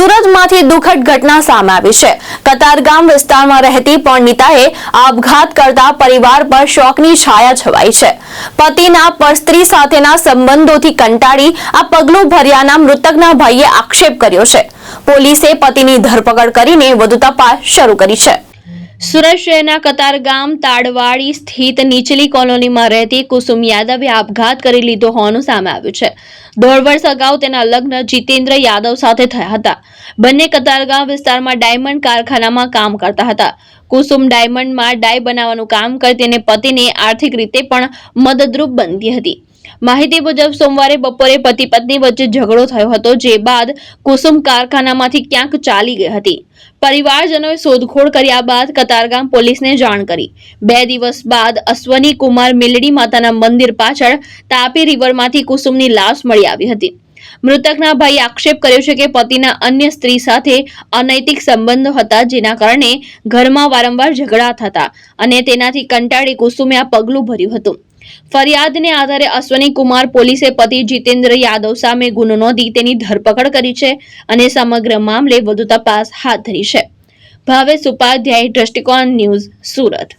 સુરતમાંથી દુઃખદ ઘટના સામે આવી છે। કતારગામ વિસ્તારમાં રહેતી પરણિતાએ આપઘાત કરતા પરિવાર પર શોકની છાયા છવાઈ છે। પતિના પરસ્ત્રી સાથેના સંબંધોથી કંટાળી આ પગલું ભર્યાના મૃતકના ભાઈએ આક્ષેપ કર્યો છે। પોલીસે પતિની ધરપકડ કરીને વધુ તપાસ શરૂ કરી છે। સુરત શહેરના કતારગામ તાડવાડી સ્થિત નીચલી કોલોનીમાં રહેતી કુસુમ યાદવે આપઘાત કરી લીધો હોવાનું સામે આવ્યું છે। 1.5 વર્ષ અગાઉ તેના લગ્ન જીતેન્દ્ર યાદવ સાથે થયા હતા। બંને કતારગામ વિસ્તારમાં ડાયમંડ કારખાનામાં કામ કરતા હતા। કુસુમ ડાયમંડમાં ડાય બનાવવાનું કામ કરતી અને પતિને આર્થિક રીતે પણ મદદરૂપ બનતી હતી। માહિતી મુજબ સોમવારે બપોરે પતિ પત્ની વચ્ચે ઝઘડો થયો હતો, જે બાદ કુસુમ કારખાનામાંથી ક્યાંક ચાલી ગઈ હતી। પરિવારજનોએ શોધખોળ કર્યા બાદ કતારગામ પોલીસને જાણ કરી। 2 દિવસ બાદ અશ્વની કુમાર મિલડી માતાના મંદિર પાછળ તાપી રિવરમાંથી કુસુમની લાશ મળી આવી હતી। મૃતકના ભાઈએ આક્ષેપ કર્યો છે કે પતિના અન્ય સ્ત્રી સાથે અનૈતિક સંબંધો હતા, જેના કારણે ઘરમાં વારંવાર ઝઘડા થતા અને તેનાથી કંટાળી કુસુમે આ પગલું ભર્યું હતું। ફરિયાદને આધારે અશ્વની કુમાર પોલીસે પતિ જીતેન્દ્ર યાદવ સામે ગુનો નોંધી તેની ધરપકડ કરી છે અને સમગ્ર મામલે વધુ તપાસ હાથ ધરી છે। ભાવેશ ઉપાધ્યાય, દ્રષ્ટિકોણ ન્યૂઝ, સુરત।